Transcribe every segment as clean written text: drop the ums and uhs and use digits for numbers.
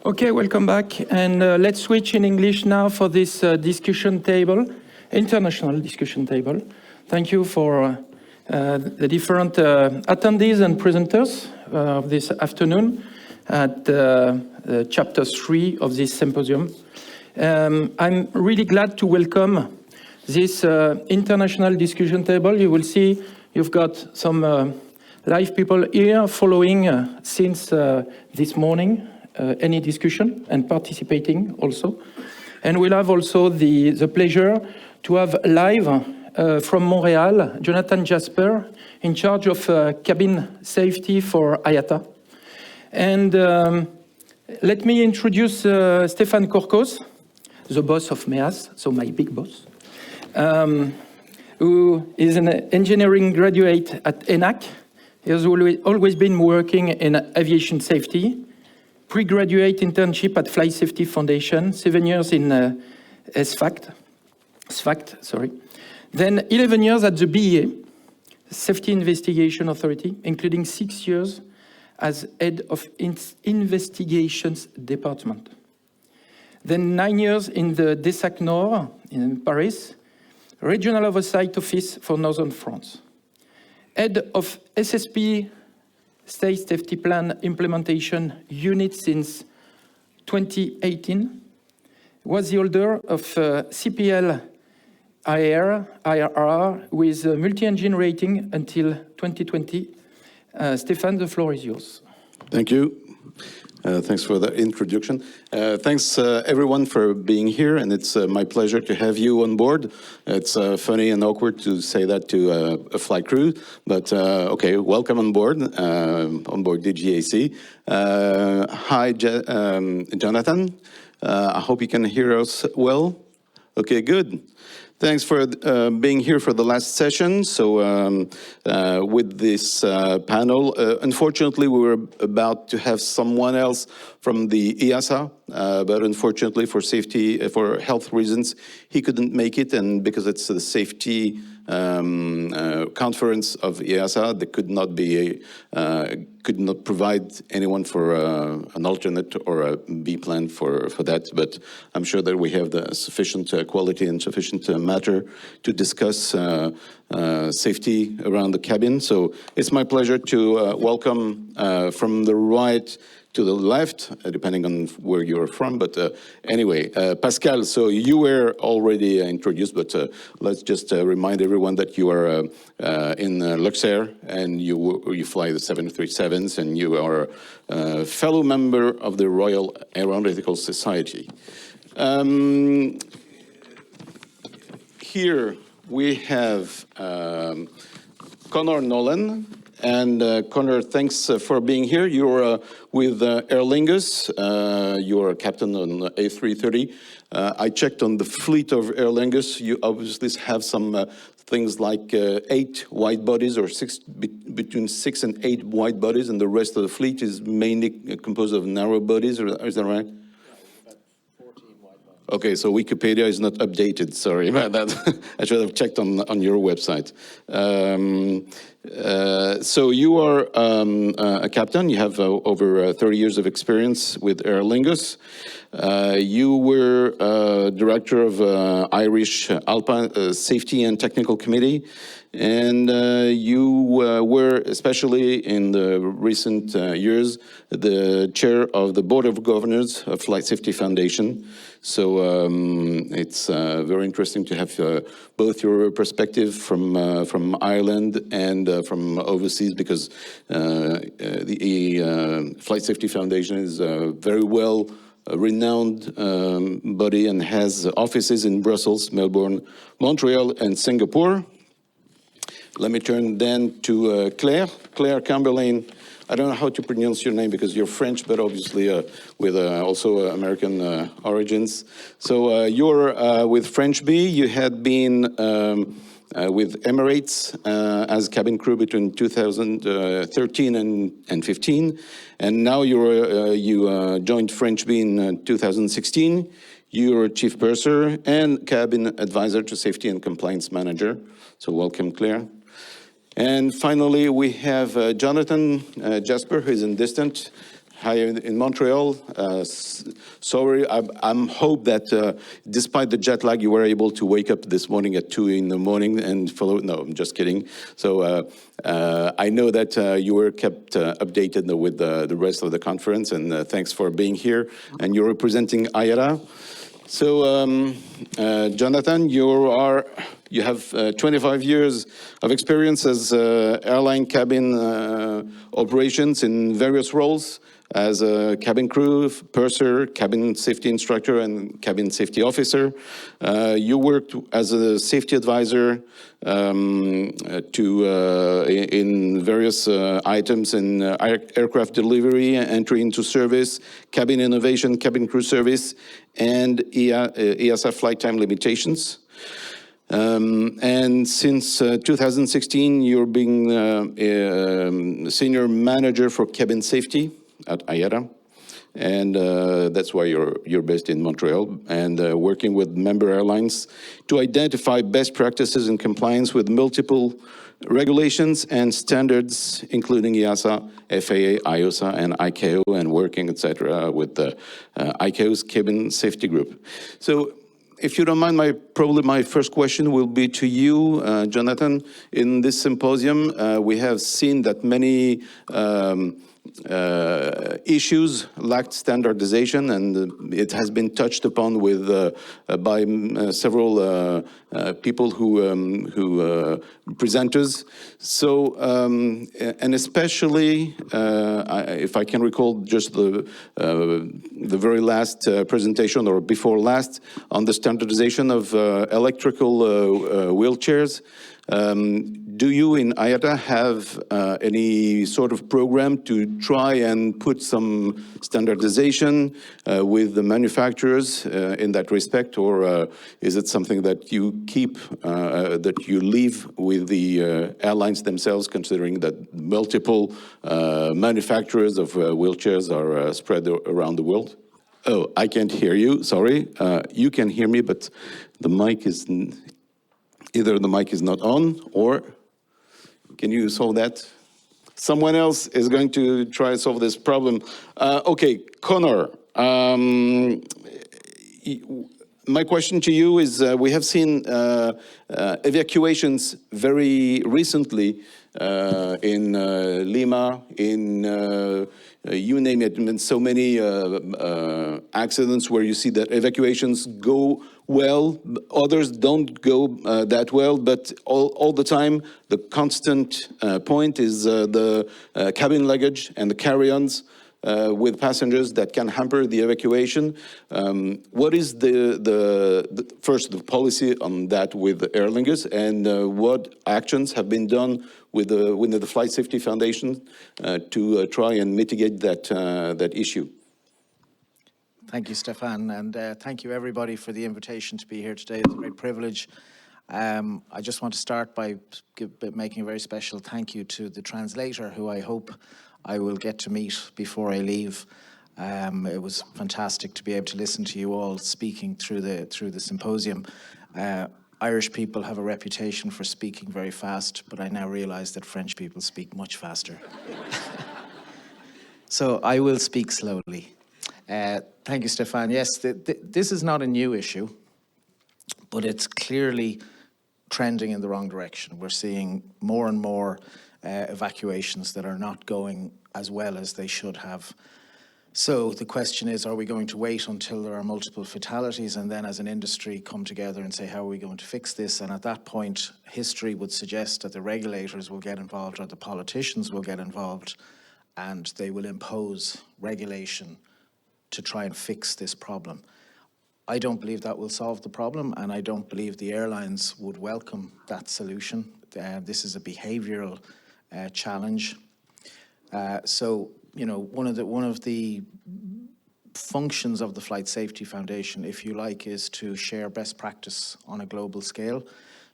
Okay, welcome back. And let's switch in English now for this discussion table, international discussion table. Thank you for the different attendees and presenters of this afternoon at chapter 3 of this symposium. I'm really glad to welcome this international discussion table. You will see you've got some live people here following since this morning. Any discussion and participating also. And we'll have also the pleasure to have live from Montreal, Jonathan Jasper, in charge of cabin safety for IATA. And let me introduce Stéphane Corcos, the boss of MEAS, so my big boss, who is an engineering graduate at ENAC. He has always been working in aviation safety. Pre-graduate internship at Flight Safety Foundation, 7 years in SFACT, sorry. Then 11 years at the BEA, Safety Investigation Authority, including 6 years as head of investigations department. Then 9 years in the DSAC Nord in Paris, regional oversight office for Northern France. Head of SSP State Safety Plan Implementation Unit since 2018, was the holder of CPL IRR with a multi-engine rating until 2020. Stéphane, the floor is yours. Thank you. Thanks for the introduction. Thanks everyone for being here, and it's my pleasure to have you on board. It's funny and awkward to say that to a flight crew, but okay, welcome on board DGAC. Hi, Jonathan. I hope you can hear us well. Okay, good. Thanks for being here for the last session. So with this panel, unfortunately, we were about to have someone else from the EASA, but unfortunately for safety, for health reasons, he couldn't make it. And because it's the safety conference of EASA, they could not provide anyone for an alternate or a B plan for that. But I'm sure that we have the sufficient quality and sufficient matter to discuss safety around the cabin. So it's my pleasure to welcome from the right to the left, depending on where you're from. But anyway, Pascal, so you were already introduced, but let's just remind everyone that you are in Luxair, and you fly the 737s, and you are a fellow member of the Royal Aeronautical Society. Here we have Connor Nolan. And Connor, thanks for being here. You're with Aer Lingus. You're a captain on A330. I checked on the fleet of Aer Lingus. You obviously have some things like 8 wide bodies, or between 6 and 8 wide bodies, and the rest of the fleet is mainly composed of narrow bodies. Is that right? Okay, so Wikipedia is not updated. Sorry about that. I should have checked on your website. So you are a captain. You have over 30 years of experience with Aer Lingus. You were director of Irish Alpine Safety and Technical Committee, and you were, especially in the recent years, the chair of the Board of Governors of Flight Safety Foundation. So it's very interesting to have both your perspective from Ireland and from overseas, because the Flight Safety Foundation is very well renowned body and has offices in Brussels, Melbourne, Montreal, and Singapore. Let me turn then to Claire Camberlain. I don't know how to pronounce your name because you're French, but obviously with also American origins. So you're with French Bee. You had been with Emirates as cabin crew between 2013 and 15, and now you joined French Bee in 2016. You're chief purser and cabin advisor to safety and compliance manager. So welcome, Claire. And finally, we have Jonathan Jasper, who is in distant. Hi in Montreal. Sorry, I'm hope that despite the jet lag, you were able to wake up this morning at 2 in the morning and follow. No, I'm just kidding. So I know that you were kept updated with the rest of the conference, and thanks for being here. And you're representing IATA. So Jonathan, you have 25 years of experience as airline cabin operations in various roles as a cabin crew, purser, cabin safety instructor, and cabin safety officer. You worked as a safety advisor in various items in aircraft delivery, entry into service, cabin innovation, cabin crew service, and EASA flight time limitations. And since 2016, you're being senior manager for cabin safety at IATA, and that's why you're based in Montreal, and working with member airlines to identify best practices in compliance with multiple regulations and standards, including EASA, FAA, IOSA, and ICAO, and working, etc., with the ICAO's cabin safety group. So, if you don't mind, probably my first question will be to you, Jonathan. In this symposium, we have seen that many issues lacked standardization, and it has been touched upon with by several people who presenters. So, and especially, if I can recall just the very last presentation or before last on the standardization of electrical wheelchairs. Do you in IATA have any sort of program to try and put some standardization with the manufacturers in that respect, or is it something that you keep, that you leave with the airlines themselves, considering that multiple manufacturers of wheelchairs are spread around the world? Oh, I can't hear you, sorry. You can hear me, but the mic is, either the mic is not on, or can you solve that? Someone else is going to try to solve this problem. Okay, Connor, my question to you is, we have seen evacuations very recently in Lima, in you name it, and so many accidents where you see that evacuations go well, others don't go that well, but all the time, the constant point is the cabin luggage and the carry-ons with passengers that can hamper the evacuation. What is first the policy on that with Aer Lingus, and what actions have been done with the Flight Safety Foundation to try and mitigate that issue? Thank you, Stefan, and thank you everybody for the invitation to be here today. It's a great privilege. I just want to start by making a very special thank you to the translator, who I hope I will get to meet before I leave. It was fantastic to be able to listen to you all speaking through the symposium. Irish people have a reputation for speaking very fast, but I now realize that French people speak much faster. So I will speak slowly. Thank you, Stefan. Yes, this is not a new issue, but it's clearly trending in the wrong direction. We're seeing more and more evacuations that are not going as well as they should have. So the question is, are we going to wait until there are multiple fatalities and then as an industry come together and say, how are we going to fix this? And at that point, history would suggest that the regulators will get involved or the politicians will get involved, and they will impose regulation to try and fix this problem. I don't believe that will solve the problem, and I don't believe the airlines would welcome that solution. This is a behavioral challenge. So, you know, one of the functions of the Flight Safety Foundation, if you like, is to share best practice on a global scale.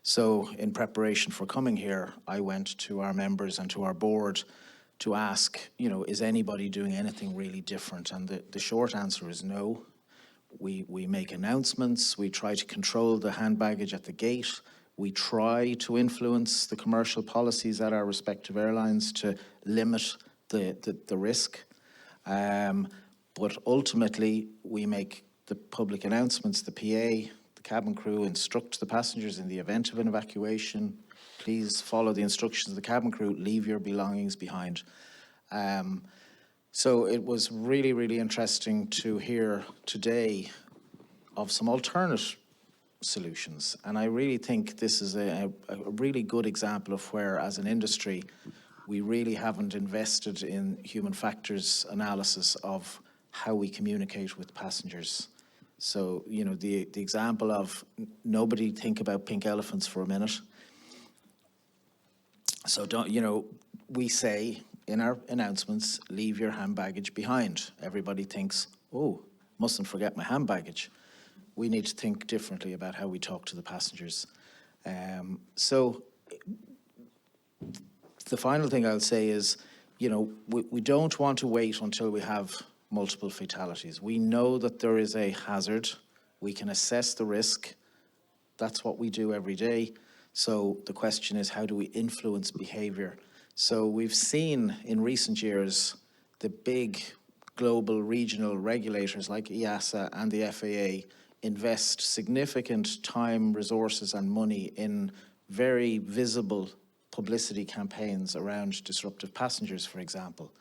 So in preparation for coming here, I went to our members and to our board to ask, you know, is anybody doing anything really different? And the short answer is no. We make announcements, we try to control the hand baggage at the gate, we try to influence the commercial policies at our respective airlines to limit the risk. But ultimately, we make the public announcements, the PA, the cabin crew instruct the passengers in the event of an evacuation, please follow the instructions of the cabin crew, leave your belongings behind. So it was really, really interesting to hear today of some alternate solutions. And I really think this is a really good example of where, as an industry, we really haven't invested in human factors analysis of how we communicate with passengers. So, you know, the example of nobody think about pink elephants for a minute. So don't, you know, we say in our announcements, leave your hand baggage behind. Everybody thinks, oh, mustn't forget my hand baggage. We need to think differently about how we talk to the passengers. So the final thing I'll say is, you know, we don't want to wait until we have multiple fatalities. We know that there is a hazard. We can assess the risk. That's what we do every day. So the question is, how do we influence behavior? So we've seen in recent years the big global regional regulators like EASA and the FAA invest significant time, resources and money in very visible publicity campaigns around disruptive passengers, for example.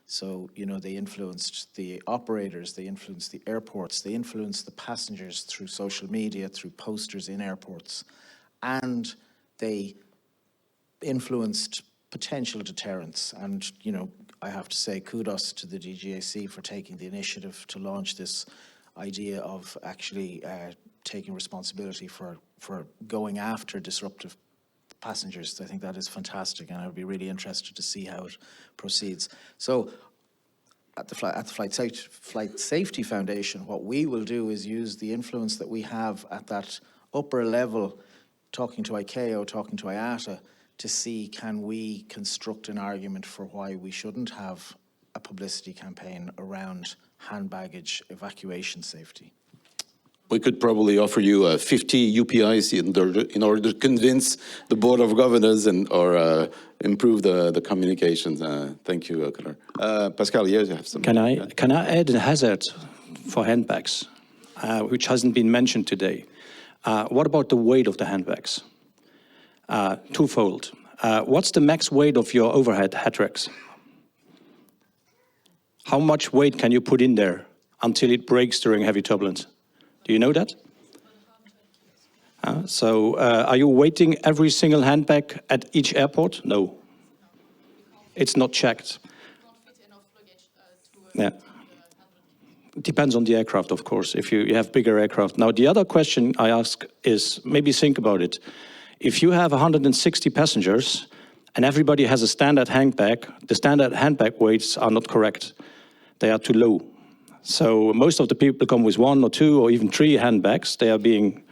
So, you know, they influenced the operators, they influenced the airports, they influenced the passengers through social media, through posters in airports, and they influenced potential deterrence. And, you know, I have to say kudos to the DGAC for taking the initiative to launch this idea of actually taking responsibility for going after disruptive passengers. I think that is fantastic, and I would be really interested to see how it proceeds. So at the Flight Safety Foundation, what we will do is use the influence that we have at that upper level, talking to ICAO, talking to IATA, to see, can we construct an argument for why we shouldn't have a publicity campaign around hand baggage evacuation safety. We could probably offer you 50 UPIs in order to convince the Board of Governors or improve the communications. Thank you, Conor. Pascal, yes, you have some. Can I add a hazard for handbags, which hasn't been mentioned today? What about the weight of the handbags? Twofold. What's the max weight of your overhead hat racks? How much weight can you put in there until it breaks during heavy turbulence? Do you know that? So are you weighting every single handbag at each airport? No. It's not checked. Yeah. It depends on the aircraft, of course, if you have bigger aircraft. Now, the other question I ask is, maybe think about it. If you have 160 passengers and everybody has a standard handbag, the standard handbag weights are not correct. They are too low. So most of the people come with 1 or 2 or even 3 handbags. They are being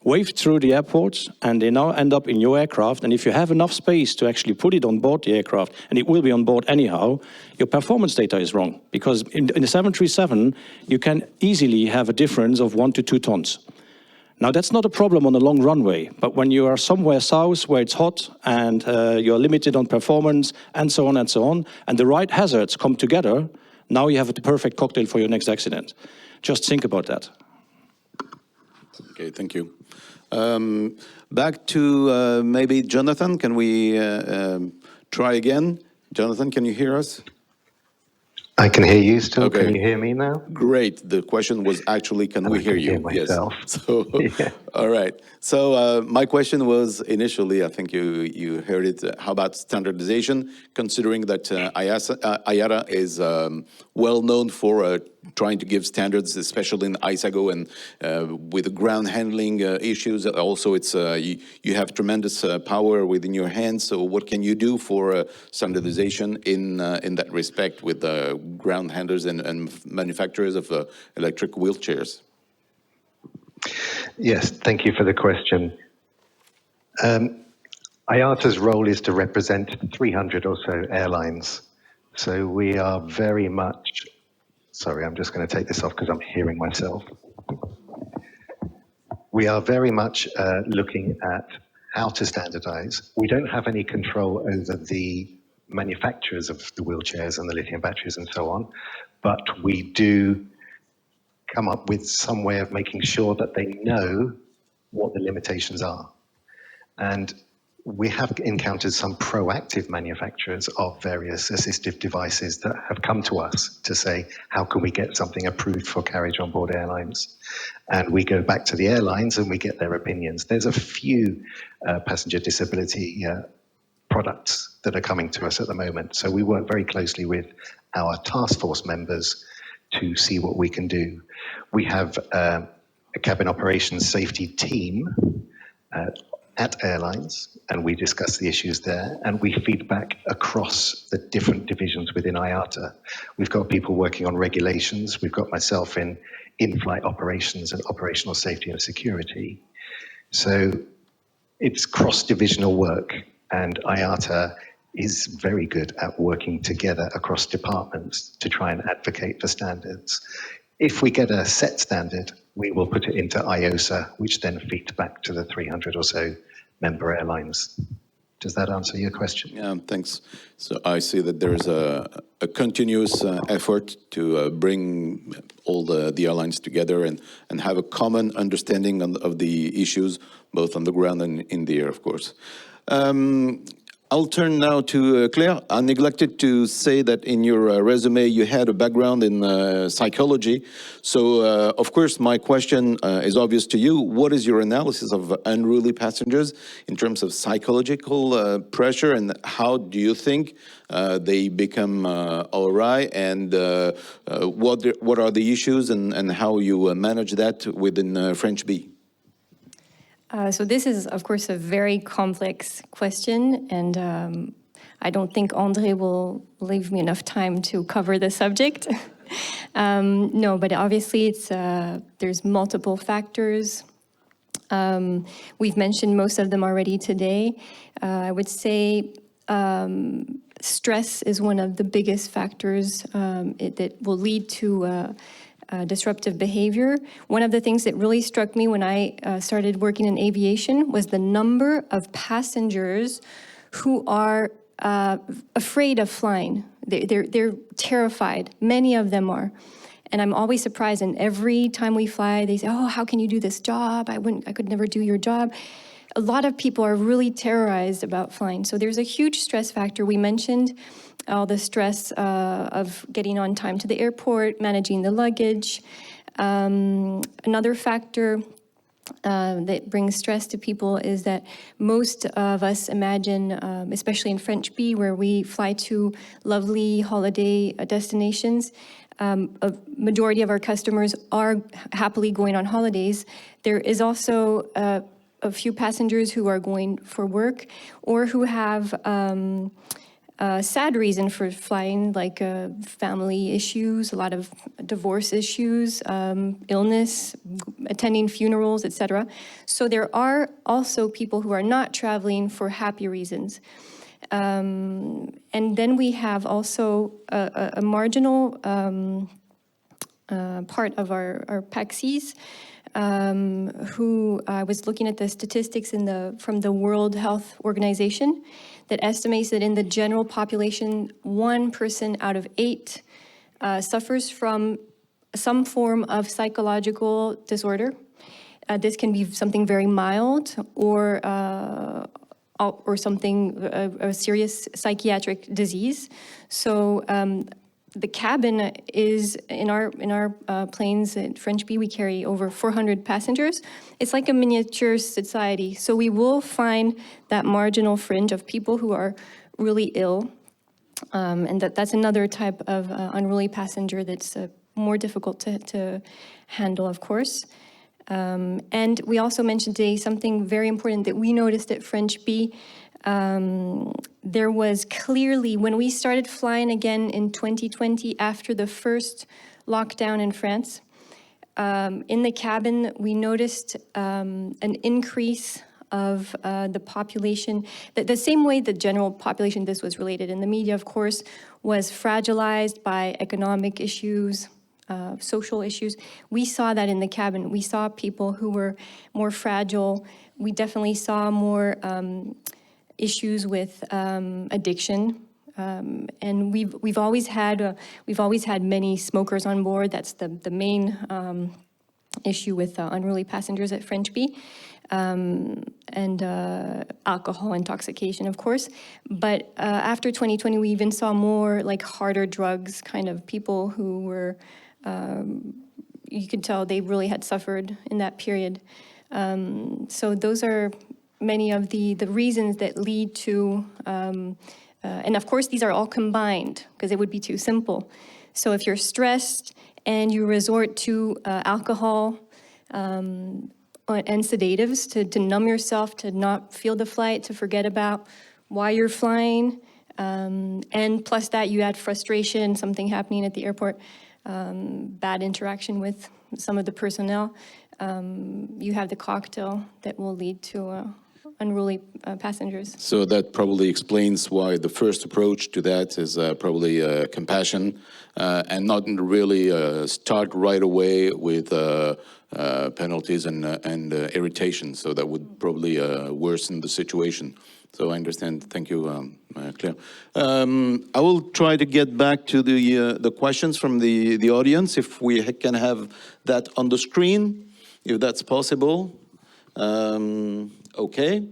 waved through the airport and they now end up in your aircraft. And if you have enough space to actually put it on board the aircraft, and it will be on board anyhow, your performance data is wrong. Because in the 737, you can easily have a difference of 1 to 2 tons. Now, that's not a problem on a long runway, but when you are somewhere south where it's hot and you're limited on performance and so on, and the right hazards come together, now you have the perfect cocktail for your next accident. Just think about that. Okay, thank you. Back to maybe Jonathan. Can we try again? Jonathan, can you hear us? I can hear you still. Okay. Can you hear me now? Great. The question was actually, can we hear you? Hear myself. Yes. So, Yeah. All right. So my question was initially, I think you heard it, how about standardization, considering that IATA is well known for trying to give standards, especially in ISAGO and with the ground handling issues. Also, it's you have tremendous power within your hands. So what can you do for standardization in that respect with ground handlers and manufacturers of electric wheelchairs? Yes, thank you for the question. IATA's role is to represent 300 or so airlines. So we are very much, sorry, I'm just going to take this off because I'm hearing myself. We are very much looking at how to standardize. We don't have any control over the manufacturers of the wheelchairs and the lithium batteries and so on, but we do come up with some way of making sure that they know what the limitations are. And we have encountered some proactive manufacturers of various assistive devices that have come to us to say, how can we get something approved for carriage on board airlines? And we go back to the airlines and we get their opinions. There's a few passenger disability products that are coming to us at the moment. So we work very closely with our task force members to see what we can do. We have a cabin operations safety team at airlines, and we discuss the issues there, and we feed back across the different divisions within IATA. We've got people working on regulations. We've got myself in in-flight operations and operational safety and security. So it's cross-divisional work, and IATA is very good at working together across departments to try and advocate for standards. If we get a set standard, we will put it into IOSA, which then feeds back to the 300 or so member airlines. Does that answer your question? Yeah, thanks. So I see that there's a continuous effort to bring all the airlines together and have a common understanding of the issues, both on the ground and in the air, of course. I'll turn now to Claire. I neglected to say that in your resume you had a background in psychology. So, of course, my question is obvious to you. What is your analysis of unruly passengers in terms of psychological pressure, and how do you think they become awry, and what are the issues, and how you manage that within French B? So this is, of course, a very complex question, and I don't think André will leave me enough time to cover the subject. No, but obviously it's there's multiple factors. We've mentioned most of them already today. I would say stress is one of the biggest factors that will lead to disruptive behavior. One of the things that really struck me when I started working in aviation was the number of passengers who are afraid of flying. They're terrified. Many of them are. And I'm always surprised, and every time we fly, they say, oh, how can you do this job? I could never do your job. A lot of people are really terrorized about flying. So there's a huge stress factor. We mentioned all the stress of getting on time to the airport, managing the luggage. Another factor that brings stress to people is that most of us imagine, especially in French B, where we fly to lovely holiday destinations, a majority of our customers are happily going on holidays. There is also a few passengers who are going for work or who have a sad reason for flying, like family issues, a lot of divorce issues, illness, attending funerals, etc. So there are also people who are not traveling for happy reasons. And then we have also a marginal part of our PAXIs who I was looking at the statistics from the World Health Organization that estimates that in the general population, 1 person out of 8 suffers from some form of psychological disorder. This can be something very mild or something, a serious psychiatric disease. So the cabin is, in our planes at French B, we carry over 400 passengers. It's like a miniature society. So we will find that marginal fringe of people who are really ill. And that's another type of unruly passenger that's more difficult to handle, of course. And we also mentioned today something very important that we noticed at French B. There was clearly, when we started flying again in 2020 after the first lockdown in France, in the cabin we noticed an increase of the population, the same way the general population, this was related in the media, of course, was fragilized by economic issues, social issues. We saw that in the cabin. We saw people who were more fragile. We definitely saw more issues with addiction, And we've always had many smokers on board. That's the main issue with unruly passengers at French Bee, and alcohol intoxication, of course. But after 2020, we even saw more like harder drugs, kind of people who were, you could tell they really had suffered in that period. So those are many of the reasons that lead to, and of course these are all combined because it would be too simple. So if you're stressed and you resort to alcohol and sedatives to numb yourself, to not feel the flight, to forget about why you're flying, and plus that you add frustration, something happening at the airport, bad interaction with some of the personnel, you have the cocktail that will lead to unruly passengers. So that probably explains why the first approach to that is probably compassion, and not really start right away with penalties and irritation. So that would probably worsen the situation. So I understand. Thank you, Claire. I will try to get back to the questions from the audience, if we can have that on the screen, if that's possible. Okay.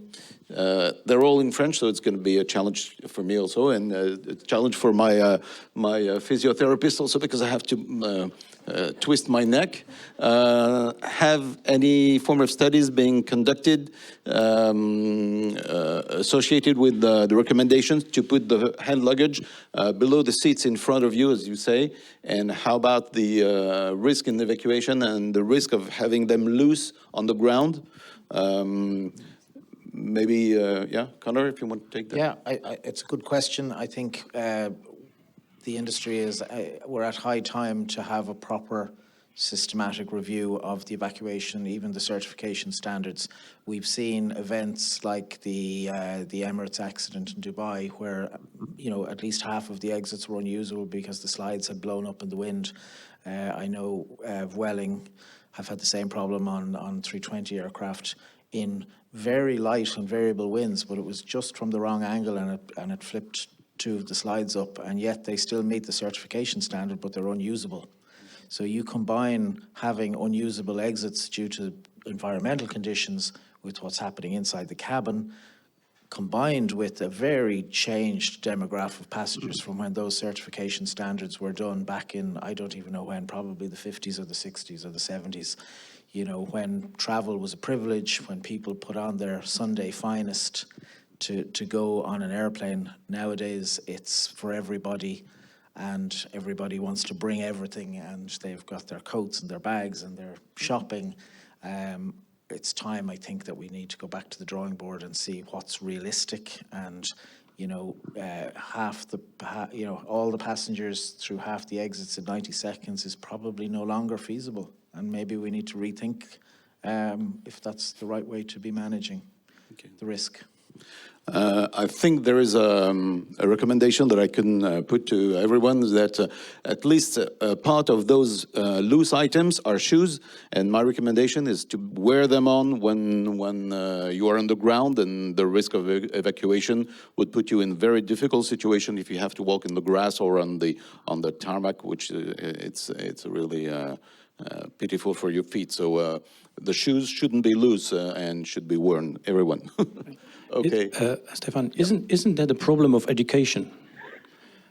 They're all in French, so it's going to be a challenge for me also, and a challenge for my physiotherapist also, because I have to twist my neck. Have any form of studies being conducted associated with the recommendations to put the hand luggage below the seats in front of you, as you say? And how about the risk in evacuation and the risk of having them loose on the ground? Maybe, yeah, Connor, if you want to take that. Yeah, it's a good question. I think the industry is, we're at high time to have a proper systematic review of the evacuation, even the certification standards. We've seen events like the Emirates accident in Dubai, where, you know, at least half of the exits were unusable because the slides had blown up in the wind. I know Welling have had the same problem on 320 aircraft in very light and variable winds, but it was just from the wrong angle, and it flipped two of the slides up, and yet they still meet the certification standard, but they're unusable. So you combine having unusable exits due to environmental conditions with what's happening inside the cabin, combined with a very changed demographic of passengers from when those certification standards were done back in, I don't even know when, probably the 50s or the 60s or the 70s. You know, when travel was a privilege, when people put on their Sunday finest to go on an airplane. Nowadays, it's for everybody, and everybody wants to bring everything, and they've got their coats and their bags and their shopping. It's time, I think, that we need to go back to the drawing board and see what's realistic, and you know, all the passengers through half the exits in 90 seconds is probably no longer feasible. And maybe we need to rethink if that's the right way to be managing the risk. I think there is a recommendation that I can put to everyone, that at least a part of those loose items are shoes, and my recommendation is to wear them on when you are on the ground, and the risk of evacuation would put you in a very difficult situation if you have to walk in the grass or on the tarmac, which it's really pitiful for your feet. So the shoes shouldn't be loose and should be worn, everyone. Okay. Stefan, isn't that a problem of education?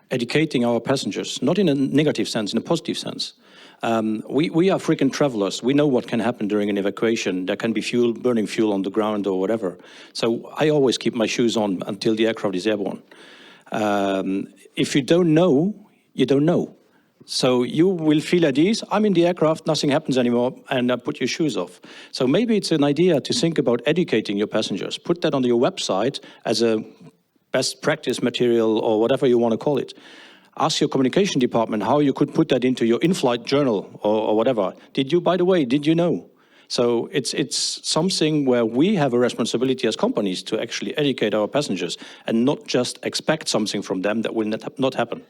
Educating our passengers, not in a negative sense, in a positive sense. We are frequent travelers. We know what can happen during an evacuation. There can be burning fuel on the ground or whatever. So I always keep my shoes on until the aircraft is airborne. If you don't know, you don't know. So you will feel at ease, I'm in the aircraft, nothing happens anymore, and put your shoes off. So maybe it's an idea to think about educating your passengers. Put that on your website as a best practice material, or whatever you want to call it. Ask your communication department how you could put that into your in-flight journal or whatever. By the way, did you know? So it's something where we have a responsibility as companies to actually educate our passengers and not just expect something from them that will not happen.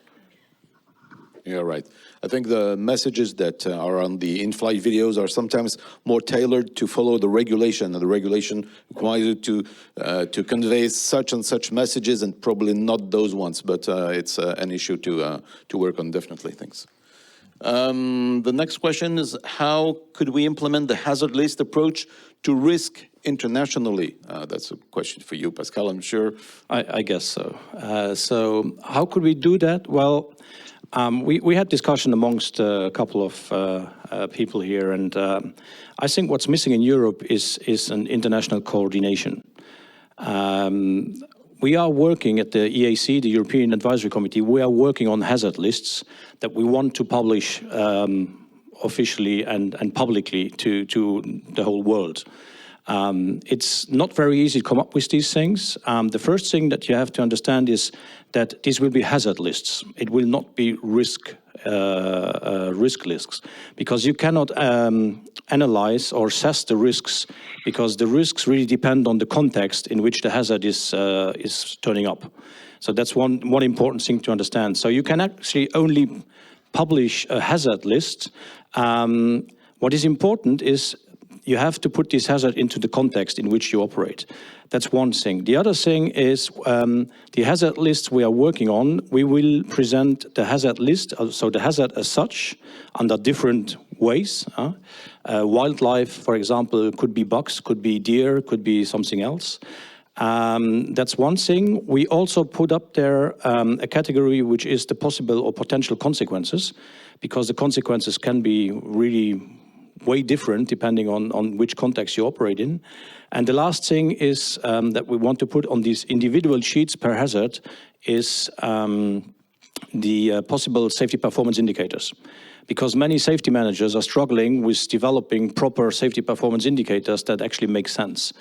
Yeah, right. I think the messages that are on the in-flight videos are sometimes more tailored to follow the regulation, and the regulation requires you to convey such and such messages, and probably not those ones. But it's an issue to work on, definitely. Thanks. The next question is, how could we implement the hazard list approach to risk internationally? That's a question for you, Pascal, I'm sure. I guess so. So how could we do that? Well, we had discussion amongst a couple of people here, and I think what's missing in Europe is an international coordination. We are working at the EAC, the European Advisory Committee, we are working on hazard lists that we want to publish officially and publicly to the whole world. It's not very easy to come up with these things. The first thing that you have to understand is that these will be hazard lists. It will not be risk lists, because you cannot analyze or assess the risks, because the risks really depend on the context in which the hazard is turning up. So that's one important thing to understand. So you can actually only publish a hazard list. What is important is you have to put this hazard into the context in which you operate. That's one thing. The other thing is the hazard list we are working on, we will present the hazard list, so the hazard as such, under different ways. Wildlife, for example, could be bugs, could be deer, could be something else. That's one thing. We also put up there a category which is the possible or potential consequences, because the consequences can be really way different depending on which context you operate in. And the last thing is that we want to put on these individual sheets per hazard is the possible safety performance indicators. Because many safety managers are struggling with developing proper safety performance indicators that actually make sense.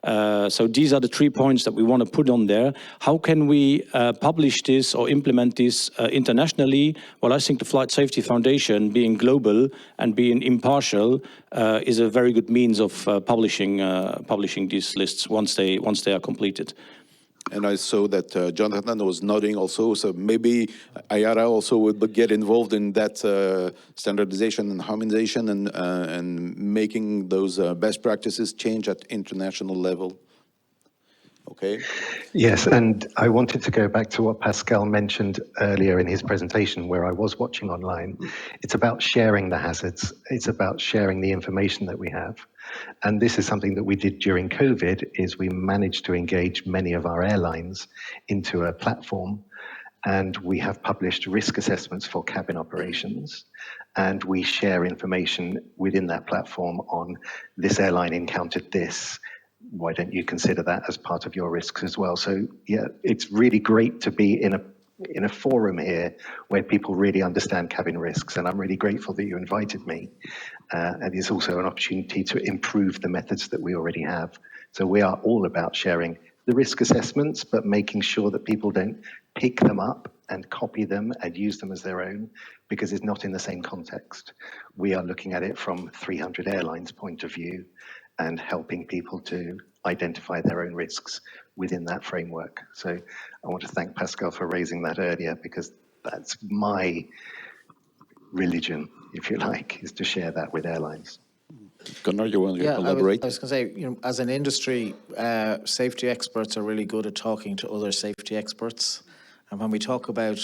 So these are the 3 points that we want to put on there. How can we publish this or implement this internationally? Well, I think the Flight Safety Foundation, being global and being impartial, is a very good means of publishing these lists once they are completed. And I saw that Jonathan was nodding also, so maybe IATA also would get involved in that standardization and harmonization and making those best practices change at international level. Okay. Yes, and I wanted to go back to what Pascal mentioned earlier in his presentation, where I was watching online. It's about sharing the hazards. It's about sharing the information that we have. And this is something that we did during COVID, is we managed to engage many of our airlines into a platform, and we have published risk assessments for cabin operations, and we share information within that platform on this airline encountered this. Why don't you consider that as part of your risks as well? So yeah, it's really great to be in a forum here where people really understand cabin risks, and I'm really grateful that you invited me. And it's also an opportunity to improve the methods that we already have. So we are all about sharing the risk assessments, but making sure that people don't pick them up and copy them and use them as their own, because it's not in the same context. We are looking at it from 300 Airlines' point of view and helping people to identify their own risks within that framework. So I want to thank Pascal for raising that earlier, because that's my religion, if you like, is to share that with airlines. Gunnar, you want to elaborate? I was going to say, as an industry, safety experts are really good at talking to other safety experts. And when we talk about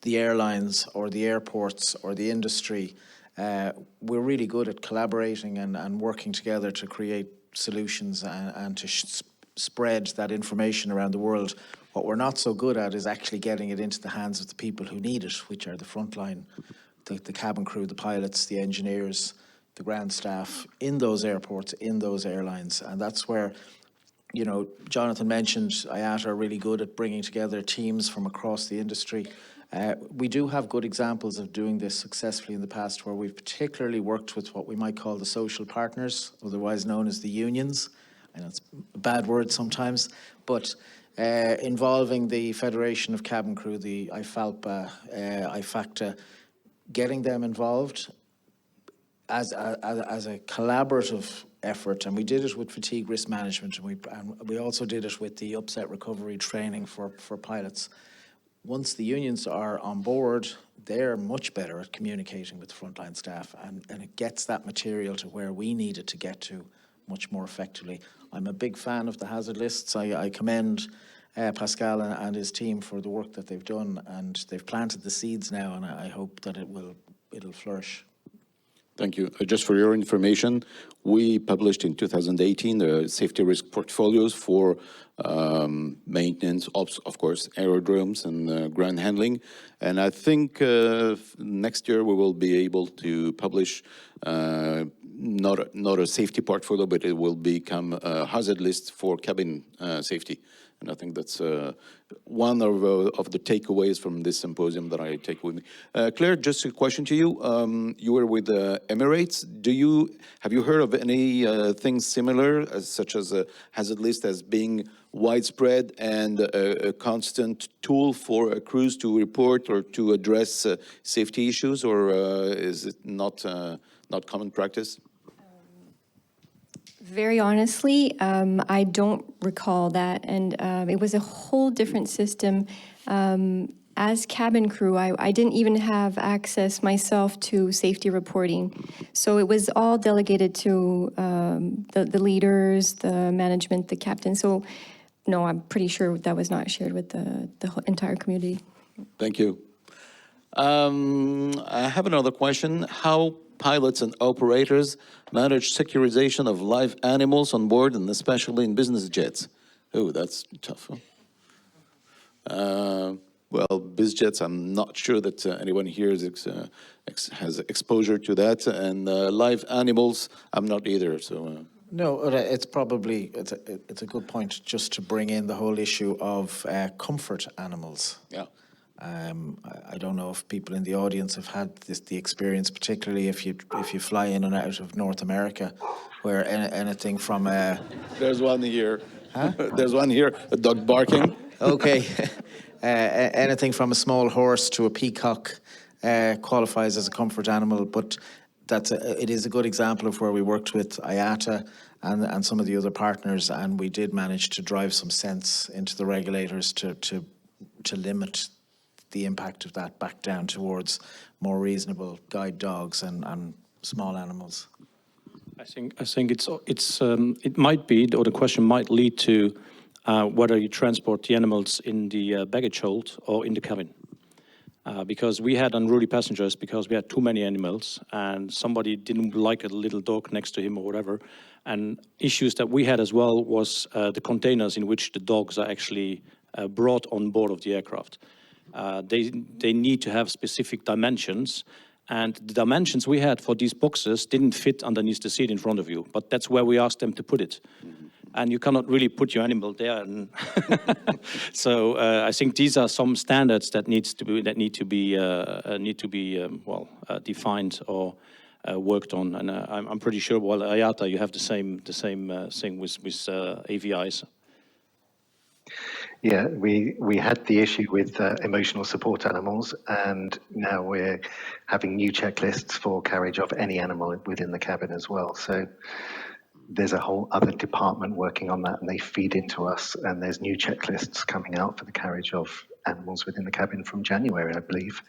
the airlines or the airports or the industry, we're really good at collaborating and working together to create solutions and to spread that information around the world. What we're not so good at is actually getting it into the hands of the people who need it, which are the frontline, the cabin crew, the pilots, the engineers, the ground staff in those airports, in those airlines. And that's where, you know, Jonathan mentioned IATA are really good at bringing together teams from across the industry. We do have good examples of doing this successfully in the past, where we've particularly worked with what we might call the social partners, otherwise known as the unions. I know it's a bad word sometimes, but involving the Federation of Cabin Crew, the IFALPA, IFACTA, getting them involved as a collaborative effort. And we did it with fatigue risk management, and we also did it with the upset recovery training for pilots. once the unions are on board, they're much better at communicating with the frontline staff, and it gets that material to where we need it to get to much more effectively. I'm a big fan of the hazard lists. I commend Pascal and his team for the work that they've done, and they've planted the seeds now, and I hope that it'll flourish. Thank you. Just for your information, we published in 2018 the safety risk portfolios for maintenance, ops, of course, aerodromes and ground handling. And I think next year we will be able to publish not a safety portfolio, but it will become a hazard list for cabin safety. And I think that's one of the takeaways from this symposium that I take with me. Claire, just a question to you. You were with Emirates. Have you heard of any things similar, such as a hazard list as being widespread and a constant tool for crews to report or to address safety issues, or is it not common practice? Very honestly, I don't recall that, and it was a whole different system. As cabin crew, I didn't even have access myself to safety reporting, so it was all delegated to the leaders, the management, the captain. So, no, I'm pretty sure that was not shared with the whole entire community. Thank you. I have another question. How pilots and operators manage securization of live animals on board, and especially in business jets? Oh, that's tough. Huh? Well, biz jets, I'm not sure that anyone here has exposure to that, and live animals, I'm not either. So. No, it's probably it's a good point just to bring in the whole issue of comfort animals. Yeah. I don't know if people in the audience have had the experience, particularly if you fly in and out of North America, where anything from There's one here. Huh? There's one here, a dog barking. Okay. Anything from a small horse to a peacock qualifies as a comfort animal, but it is a good example of where we worked with IATA and some of the other partners, and we did manage to drive some sense into the regulators to limit the impact of that back down towards more reasonable guide dogs and small animals. I think it might be, or the question might lead to whether you transport the animals in the baggage hold or in the cabin. Because we had unruly passengers because we had too many animals and somebody didn't like a little dog next to him or whatever. And issues that we had as well was the containers in which the dogs are actually brought on board of the aircraft. They need to have specific dimensions, and the dimensions we had for these boxes didn't fit underneath the seat in front of you, but that's where we asked them to put it. And you cannot really put your animal there. And so I think these are some standards that need to be defined or worked on. And I'm pretty sure, well, IATA, you have the same thing with AVIs. Yeah, we had the issue with emotional support animals, and now we're having new checklists for carriage of any animal within the cabin as well. So there's a whole other department working on that, and they feed into us, and there's new checklists coming out for the carriage of animals within the cabin from January, I believe.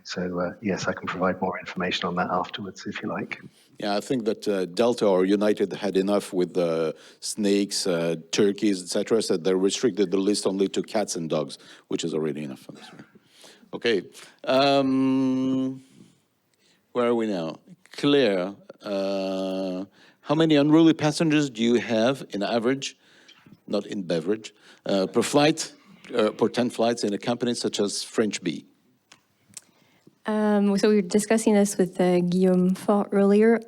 So yes, I can provide more information on that afterwards if you like. Yeah, I think that Delta or United had enough with snakes, turkeys, etc., so they restricted the list only to cats and dogs, which is already enough. Okay, where are we now? Claire, how many unruly passengers do you have in average, not in beverage, per flight, per 10 flights in a company such as French Bee? So we were discussing this with Guillaume Faure earlier.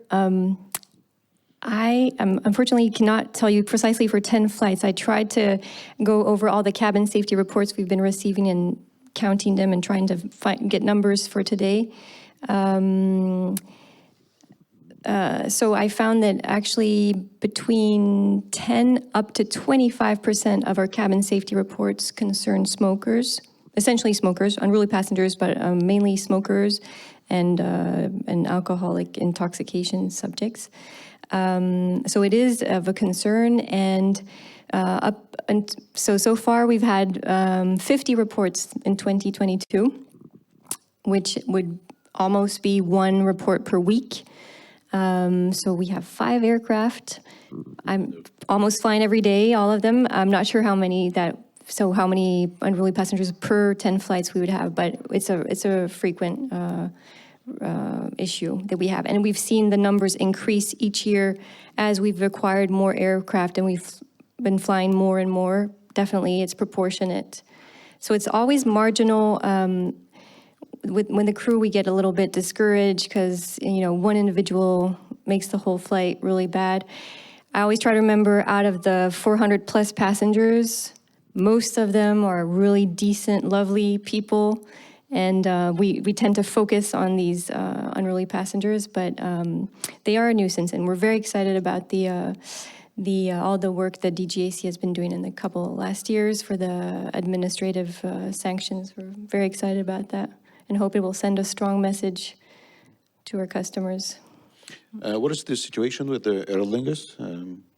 I unfortunately cannot tell you precisely for 10 flights. I tried to go over all the cabin safety reports we've been receiving and counting them and trying to get numbers for today. So I found that actually between 10 up to 25% of our cabin safety reports concern smokers. Essentially smokers, unruly passengers, but mainly smokers and alcoholic intoxication subjects. So it is of a concern, and so far we've had 50 reports in 2022, which would almost be one report per week. So we have 5 aircraft. I'm almost flying every day, all of them. I'm not sure how many unruly passengers per 10 flights we would have, but it's a frequent issue that we have. And we've seen the numbers increase each year as we've acquired more aircraft and we've been flying more and more. Definitely, it's proportionate. So it's always marginal. When the crew, we get a little bit discouraged because, one individual makes the whole flight really bad. I always try to remember, out of the 400 plus passengers, most of them are really decent, lovely people. And we tend to focus on these unruly passengers, but they are a nuisance. And we're very excited about all the work that DGAC has been doing in the couple last years for the administrative sanctions. We're very excited about that, and hope it will send a strong message to our customers. What is the situation with the Aer Lingus?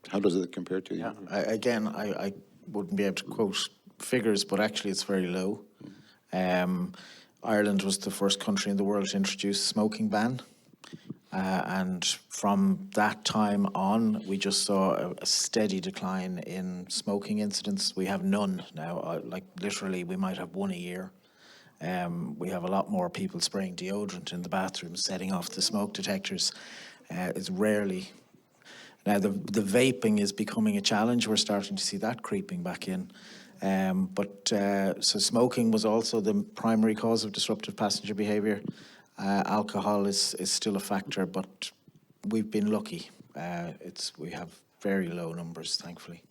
How does it compare to? Yeah, I wouldn't be able to quote figures, but actually it's very low. Ireland was the first country in the world to introduce a smoking ban. And from that time on, we just saw a steady decline in smoking incidents. We have none now. Literally, we might have one a year. We have a lot more people spraying deodorant in the bathrooms, setting off the smoke detectors. It's rarely. Now, the vaping is becoming a challenge. We're starting to see that creeping back in. So smoking was also the primary cause of disruptive passenger behaviour. Alcohol is still a factor, but we've been lucky. We have very low numbers, thankfully.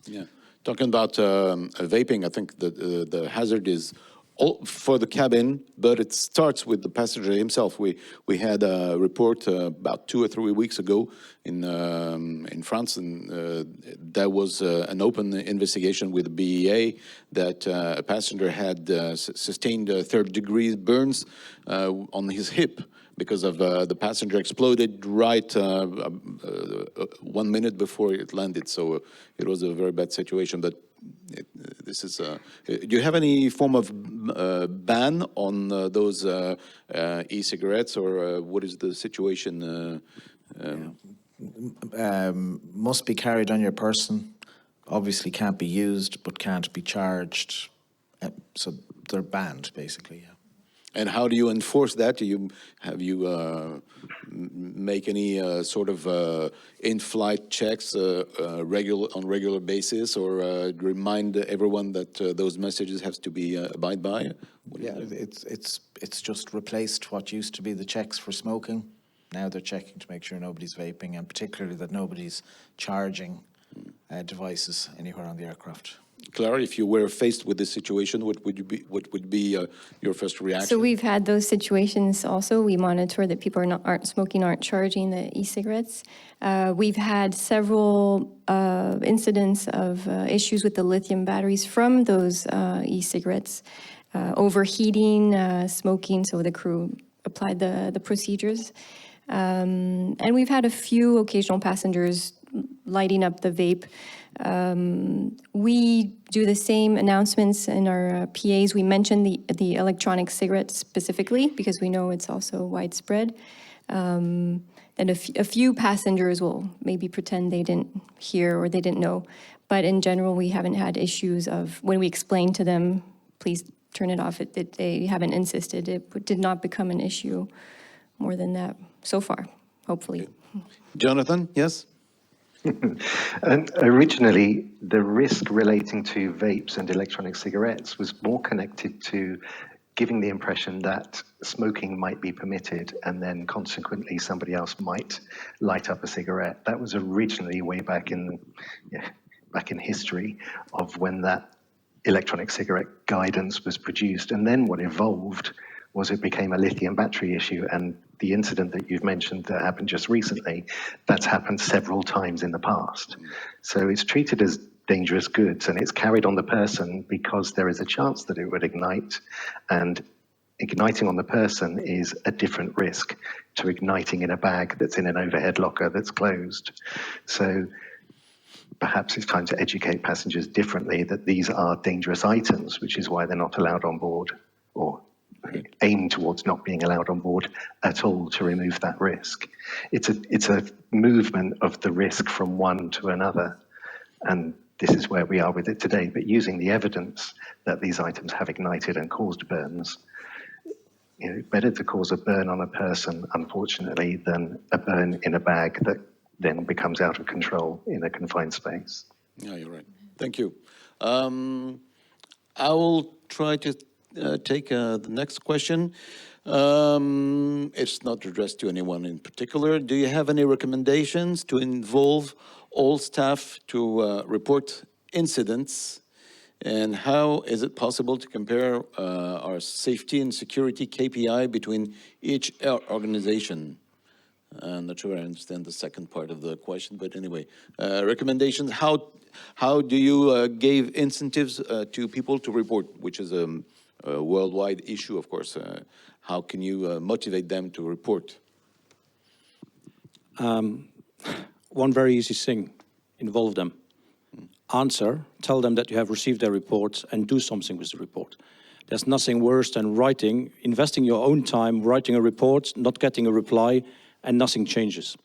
Yeah, talking about vaping, I think the hazard is all for the cabin, but it starts with the passenger himself. We had a report about 2 or 3 weeks ago in France, and there was an open investigation with the BEA that a passenger had sustained third-degree burns on his hip because of the passenger exploded right 1 minute before it landed. So it was a very bad situation, but this is. Do you have any form of ban on those e-cigarettes, or what is the situation? Must be carried on your person. Obviously, can't be used, but can't be charged. So they're banned, basically. Yeah. And how do you enforce that? Do you make any sort of in-flight checks on regular basis, or remind everyone that those messages have to be abide by? Yeah, it's just replaced what used to be the checks for smoking. Now they're checking to make sure nobody's vaping, and particularly that nobody's charging devices anywhere on the aircraft. Clara, if you were faced with this situation, what would be your first reaction? So we've had those situations also. We monitor that people aren't smoking, aren't charging the e-cigarettes. We've had several incidents of issues with the lithium batteries from those e-cigarettes, overheating, smoking, so the crew applied the procedures. And we've had a few occasional passengers lighting up the vape. We do the same announcements in our PAs. We mention the electronic cigarettes specifically because we know it's also widespread. And a few passengers will maybe pretend they didn't hear or they didn't know. But in general, we haven't had issues of when we explain to them, please turn it off. They haven't insisted. It did not become an issue more than that so far, hopefully. Jonathan, yes? And originally, the risk relating to vapes and electronic cigarettes was more connected to giving the impression that smoking might be permitted, and then consequently somebody else might light up a cigarette. That was originally way back in history of when that electronic cigarette guidance was produced. And then what evolved was it became a lithium battery issue, and the incident that you've mentioned that happened just recently, that's happened several times in the past. So it's treated as dangerous goods, and it's carried on the person because there is a chance that it would ignite, and igniting on the person is a different risk to igniting in a bag that's in an overhead locker that's closed. So perhaps it's time to educate passengers differently that these are dangerous items, which is why they're not allowed on board, or aim towards not being allowed on board at all to remove that risk. It's a movement of the risk from one to another, and this is where we are with it today. But using the evidence that these items have ignited and caused burns, you know, better to cause a burn on a person, unfortunately, than a burn in a bag that then becomes out of control in a confined space. Yeah, you're right. Thank you. I will try to take the next question. It's not addressed to anyone in particular. Do you have any recommendations to involve all staff to report incidents? And how is it possible to compare our safety and security KPI between each organization? I'm not sure I understand the second part of the question, but anyway, recommendations. How do you give incentives to people to report, which is a worldwide issue, of course. How can you motivate them to report? One very easy thing, involve them. Answer, tell them that you have received their report and do something with the report. There's nothing worse than investing your own time, writing a report, not getting a reply, and nothing changes.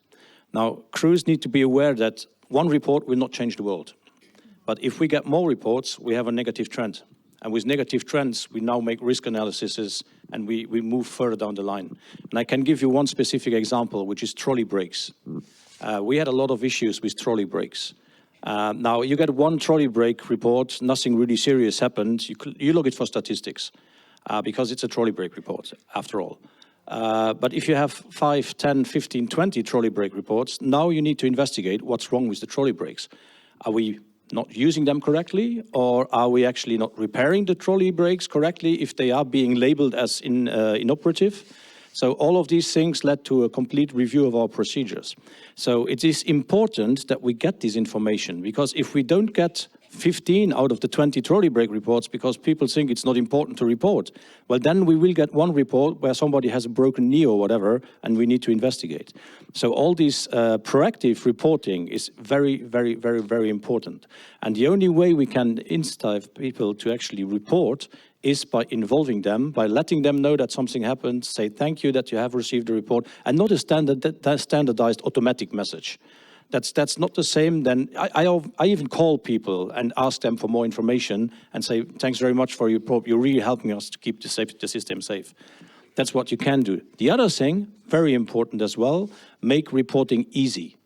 Now, crews need to be aware that one report will not change the world. But if we get more reports, we have a negative trend. And with negative trends, we now make risk analyses and we move further down the line. And I can give you one specific example, which is trolley brakes. We had a lot of issues with trolley brakes. Now, you get one trolley brake report, nothing really serious happened. You look it for statistics because it's a trolley brake report, after all. But if you have 5, 10, 15, 20 trolley brake reports, now you need to investigate what's wrong with the trolley brakes. Are we not using them correctly, or are we actually not repairing the trolley brakes correctly if they are being labeled as inoperative? So all of these things led to a complete review of our procedures. So it is important that we get this information, because if we don't get 15 out of the 20 trolley brake reports because people think it's not important to report, well, then we will get one report where somebody has a broken knee or whatever, and we need to investigate. So all this proactive reporting is very, very, very, very important. And the only way we can incentivize people to actually report is by involving them, by letting them know that something happened, say thank you that you have received the report, and not a standardized automatic message. That's not the same. Then I even call people and ask them for more information and say, thanks very much for your report. You're really helping us to keep the system safe. That's what you can do. The other thing, very important as well, make reporting easy.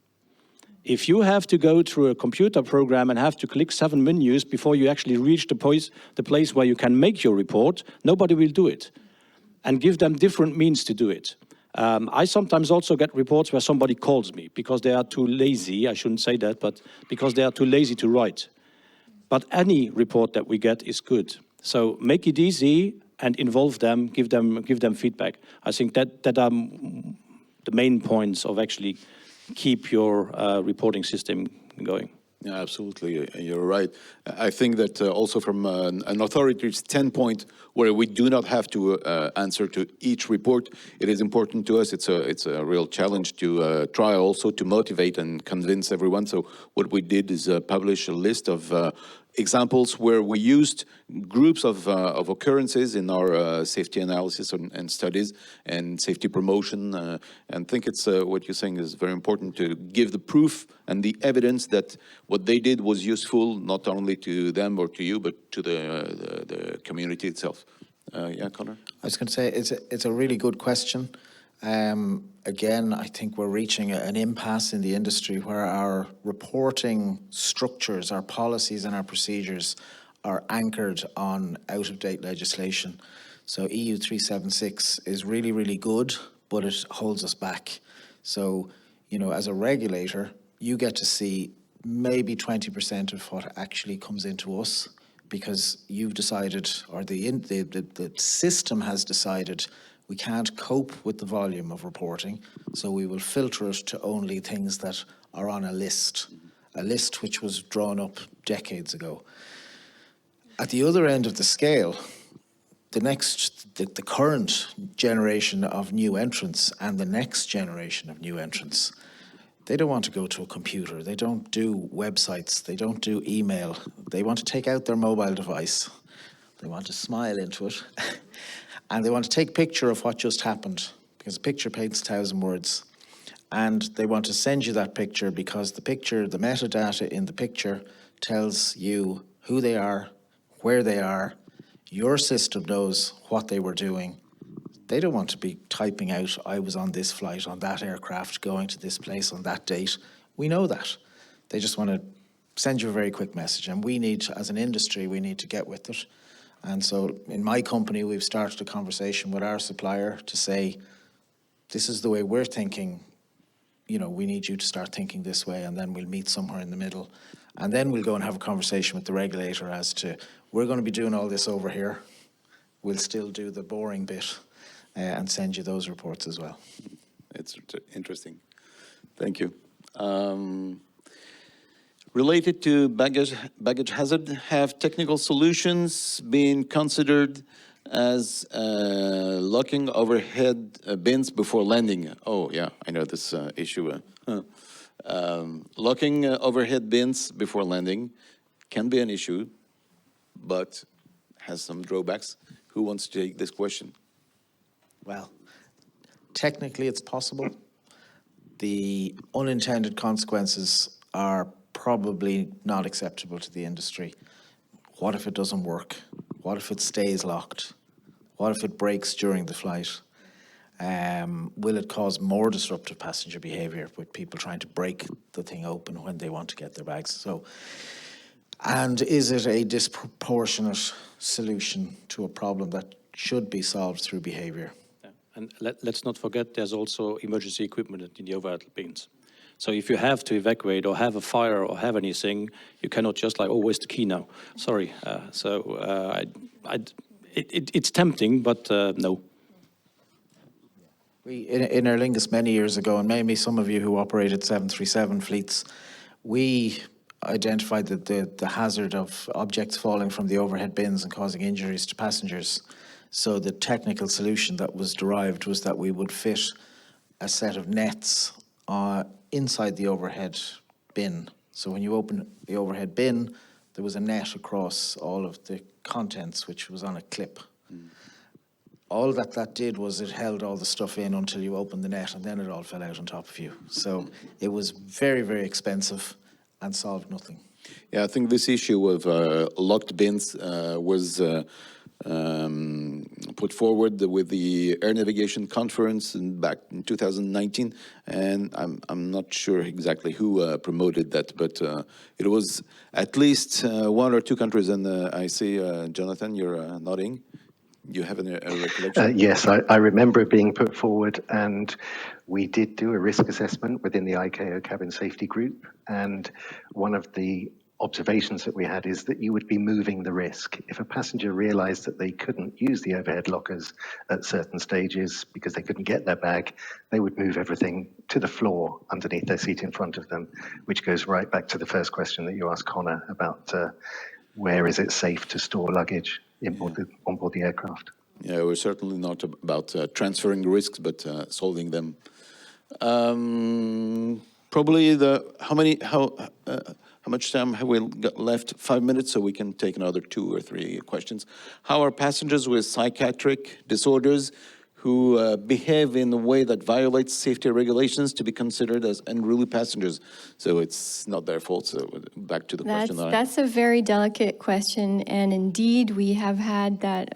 If you have to go through a computer program and have to click 7 menus before you actually reach the place where you can make your report, nobody will do it. And give them different means to do it. I sometimes also get reports where somebody calls me because they are too lazy, I shouldn't say that, but because they are too lazy to write. But any report that we get is good. So make it easy and involve them, give them feedback. I think that are the main points of actually keep your reporting system going. Yeah, absolutely. You're right. I think that also from an authority standpoint, where we do not have to answer to each report, it is important to us. It's a real challenge to try also to motivate and convince everyone. So what we did is publish a list of examples where we used groups of occurrences in our safety analysis and studies and safety promotion. And I think it's what you're saying is very important, to give the proof and the evidence that what they did was useful, not only to them or to you, but to the community itself. Yeah, Connor? I was going to say, it's a really good question. Again, I think we're reaching an impasse in the industry where our reporting structures, our policies and our procedures are anchored on out-of-date legislation. So EU 376 is really, really good, but it holds us back. So, you know, as a regulator, you get to see maybe 20% of what actually comes into us, because you've decided, or the system has decided, we can't cope with the volume of reporting, so we will filter it to only things that are on a list which was drawn up decades ago. At the other end of the scale, the current generation of new entrants and the next generation of new entrants, they don't want to go to a computer. They don't do websites. They don't do email. They want to take out their mobile device. They want to smile into it. And they want to take a picture of what just happened, because a picture paints 1,000 words. And they want to send you that picture because the picture, the metadata in the picture tells you who they are, where they are. Your system knows what they were doing. They don't want to be typing out, I was on this flight, on that aircraft, going to this place on that date. We know that. They just want to send you a very quick message. And we need, as an industry, we need to get with it. And so in my company, we've started a conversation with our supplier to say, this is the way we're thinking. You know, we need you to start thinking this way, and then we'll meet somewhere in the middle. And then we'll go and have a conversation with the regulator as to, we're going to be doing all this over here. We'll still do the boring bit and send you those reports as well. It's interesting. Thank you. Related to baggage hazard, have technical solutions been considered as locking overhead bins before landing? Oh, yeah, I know this issue. Locking overhead bins before landing can be an issue, but has some drawbacks. Who wants to take this question? Well, technically it's possible. The unintended consequences are probably not acceptable to the industry. What if it doesn't work? What if it stays locked? What if it breaks during the flight? Will it cause more disruptive passenger behaviour with people trying to break the thing open when they want to get their bags? So, and is it a disproportionate solution to a problem that should be solved through behaviour? Yeah. And let's not forget there's also emergency equipment in the overhead bins. So if you have to evacuate or have a fire or have anything, you cannot just like, oh, where's the key now? Sorry. It's tempting, but no. We, in Aer Lingus many years ago, and maybe some of you who operated 737 fleets, we identified that the hazard of objects falling from the overhead bins and causing injuries to passengers. So the technical solution that was derived was that we would fit a set of nets inside the overhead bin. So when you open the overhead bin, there was a net across all of the contents, which was on a clip. All that did was it held all the stuff in until you opened the net, and then it all fell out on top of you. So it was very, very expensive and solved nothing. Yeah, I think this issue of locked bins was put forward with the Air Navigation Conference back in 2019, and I'm not sure exactly who promoted that, but it was at least one or two countries, and I see, Jonathan, you're nodding. You have a recollection? Yes, I remember it being put forward, and we did do a risk assessment within the ICAO cabin safety group, and one of the observations that we had is that you would be moving the risk. If a passenger realized that they couldn't use the overhead lockers at certain stages because they couldn't get their bag, they would move everything to the floor underneath their seat in front of them, which goes right back to the first question that you asked Connor about where is it safe to store luggage on board the aircraft. Yeah, we're certainly not about transferring risks, but solving them. Probably how much time have we got left? 5 minutes, so we can take another 2 or 3 questions. How are passengers with psychiatric disorders who behave in a way that violates safety regulations to be considered as unruly passengers? So it's not their fault. So back to the question. That's a very delicate question, and indeed we have had that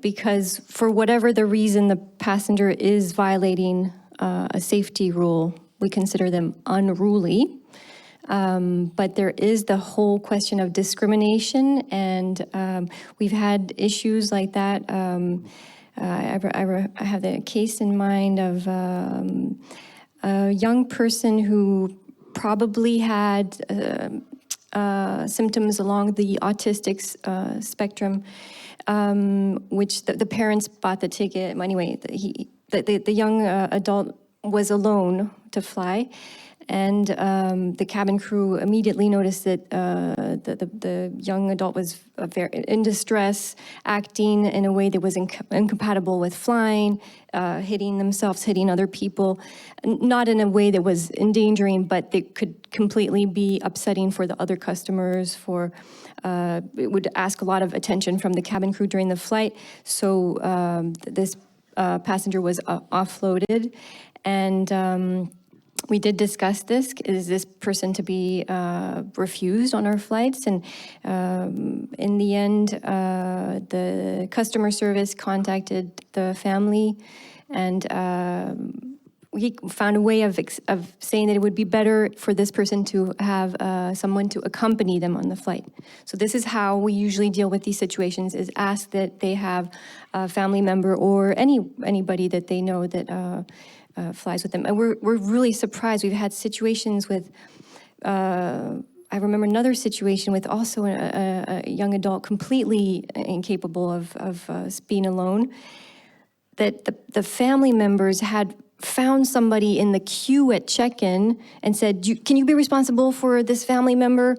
because for whatever the reason the passenger is violating a safety rule, we consider them unruly. But there is the whole question of discrimination, and we've had issues like that. I have the case in mind of a young person who probably had symptoms along the autistic spectrum, which the parents bought the ticket. Anyway, the young adult was alone to fly. And the cabin crew immediately noticed that the young adult was very in distress, acting in a way that was incompatible with flying, hitting themselves, hitting other people, not in a way that was endangering, but that could completely be upsetting for the other customers. It would ask a lot of attention from the cabin crew during the flight. So this passenger was offloaded, and we did discuss this. Is this person to be refused on our flights? And in the end, the customer service contacted the family, and we found a way of saying that it would be better for this person to have someone to accompany them on the flight. So this is how we usually deal with these situations, is ask that they have a family member or anybody that they know that flies with them. And we're really surprised. We've had situations with, I remember another situation with also a young adult completely incapable of being alone, that the family members had found somebody in the queue at check-in and said, can you be responsible for this family member?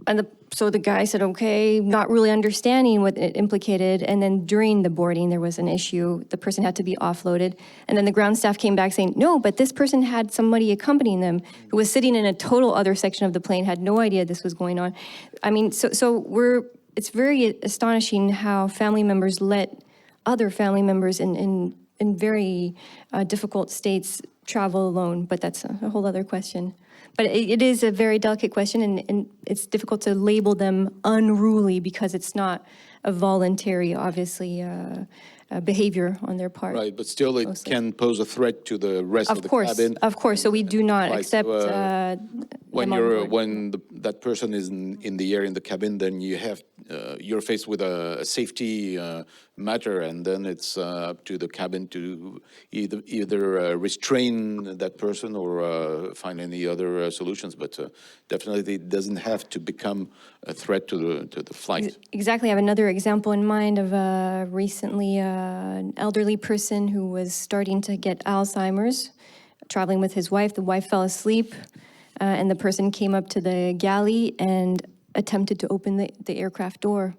And so the guy said, okay, not really understanding what it implicated. And then during the boarding, there was an issue. The person had to be offloaded. And then the ground staff came back saying, no, but this person had somebody accompanying them who was sitting in a total other section of the plane, had no idea this was going on. I mean, it's very astonishing how family members let other family members in very difficult states travel alone, but that's a whole other question. But it is a very delicate question, and it's difficult to label them unruly because it's not a voluntary, obviously, behavior on their part. Right, but still it can pose a threat to the rest of the cabin. Of course, so we do not Like, accept when that person is in the air in the cabin, then you're faced with a safety matter, and then it's up to the cabin to either restrain that person or find any other solutions. But definitely, it doesn't have to become a threat to the flight. Exactly. I have another example in mind of recently an elderly person who was starting to get Alzheimer's, traveling with his wife. The wife fell asleep, and the person came up to the galley and attempted to open the aircraft door.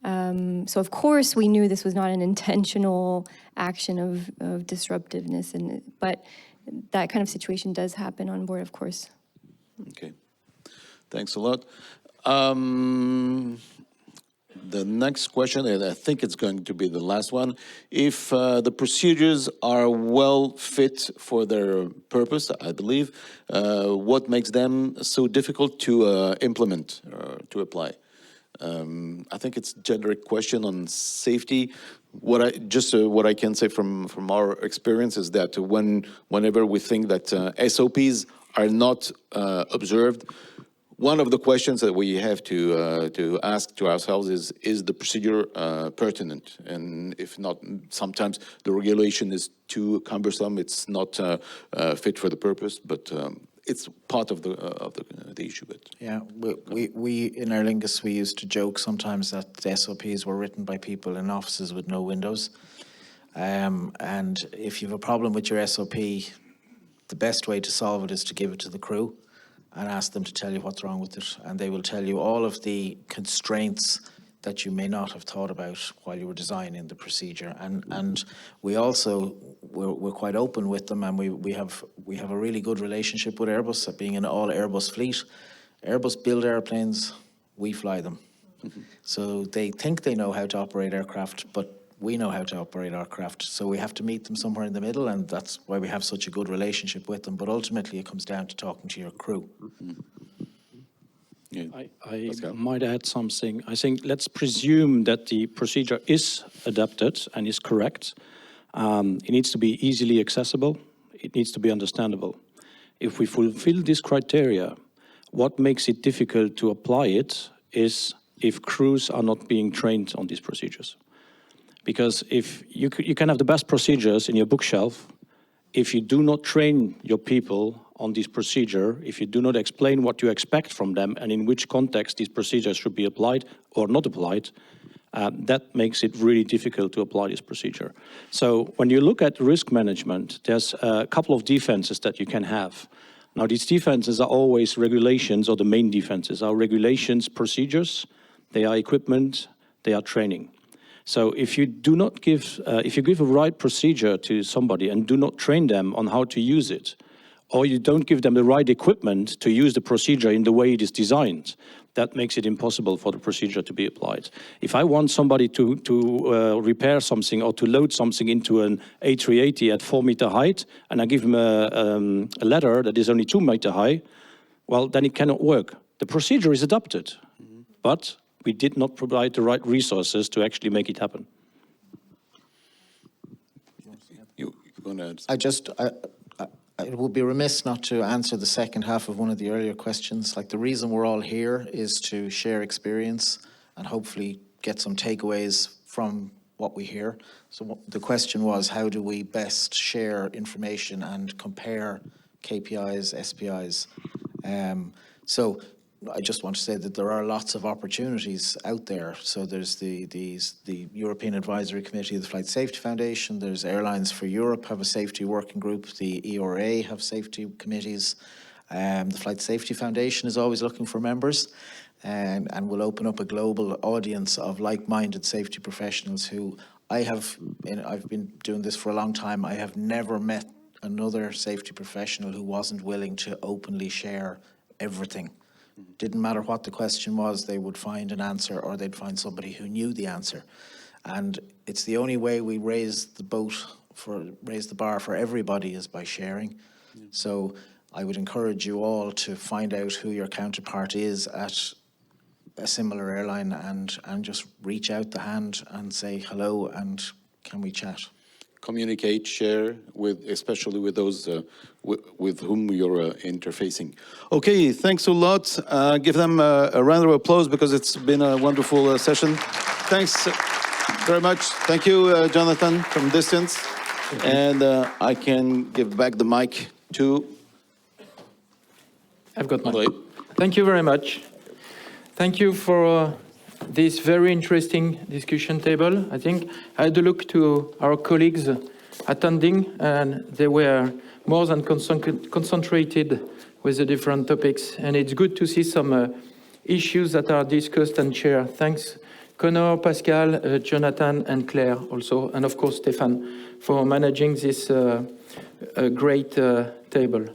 So of course we knew this was not an intentional action of disruptiveness, but that kind of situation does happen on board, of course. Okay, thanks a lot. The next question, and I think it's going to be the last one, if the procedures are well fit for their purpose, I believe, what makes them so difficult to implement or to apply? I think it's a generic question on safety. What I can say from our experience is that whenever we think that SOPs are not observed, one of the questions that we have to ask to ourselves is the procedure pertinent? And if not, sometimes the regulation is too cumbersome. It's not fit for the purpose, but it's part of the issue. But yeah, we in Aer Lingus, we used to joke sometimes that the SOPs were written by people in offices with no windows. And if you have a problem with your SOP, the best way to solve it is to give it to the crew and ask them to tell you what's wrong with it. And they will tell you all of the constraints that you may not have thought about while you were designing the procedure. And we also, we're quite open with them, and we have a really good relationship with Airbus, being an all Airbus fleet. Airbus build airplanes, we fly them. Mm-hmm. So they think they know how to operate aircraft, but we know how to operate aircraft. So we have to meet them somewhere in the middle, and that's why we have such a good relationship with them. But ultimately it comes down to talking to your crew. Mm-hmm. Yeah. I might add something. I think let's presume that the procedure is adapted and is correct. It needs to be easily accessible. It needs to be understandable. If we fulfill this criteria, what makes it difficult to apply it is if crews are not being trained on these procedures. Because if you can have the best procedures in your bookshelf, if you do not train your people on this procedure, if you do not explain what you expect from them and in which context these procedures should be applied or not applied, that makes it really difficult to apply this procedure. So when you look at risk management, there's a couple of defenses that you can have. Now, these defenses are always regulations, or the main defenses are regulations, procedures, they are equipment, they are training. So if you do not give, if you give a right procedure to somebody and do not train them on how to use it, or you don't give them the right equipment to use the procedure in the way it is designed, that makes it impossible for the procedure to be applied. If I want somebody to repair something or to load something into an A380 at 4-meter height, and I give them a ladder that is only 2 meter high, well, then it cannot work. The procedure is adopted, but we did not provide the right resources to actually make it happen. You want to add? It would be remiss not to answer the second half of one of the earlier questions. Like, the reason we're all here is to share experience and hopefully get some takeaways from what we hear. So the question was, how do we best share information and compare KPIs, SPIs? So I just want to say that there are lots of opportunities out there. So there's the European Advisory Committee of the Flight Safety Foundation. There's Airlines for Europe have a safety working group. The ERA have safety committees. The Flight Safety Foundation is always looking for members, and will open up a global audience of like-minded safety professionals who I've been doing this for a long time. I have never met another safety professional who wasn't willing to openly share everything. Didn't matter what the question was, they would find an answer, or they'd find somebody who knew the answer. And it's the only way we raise the bar for everybody is by sharing. Yeah. So I would encourage you all to find out who your counterpart is at a similar airline, and just reach out the hand and say hello, and can we chat? Communicate, share, especially with those with whom you're interfacing. Okay, thanks a lot. Give them a round of applause, because it's been a wonderful session. Thanks very much. Thank you, Jonathan, from distance. And I can give back the mic to... I've got my... Thank you very much. Thank you for this very interesting discussion table. I think I had a look to our colleagues attending, and they were more than concentrated with the different topics. And it's good to see some issues that are discussed and shared. Thanks, Connor, Pascal, Jonathan, and Claire also, and of course, Stéphane, for managing this great table.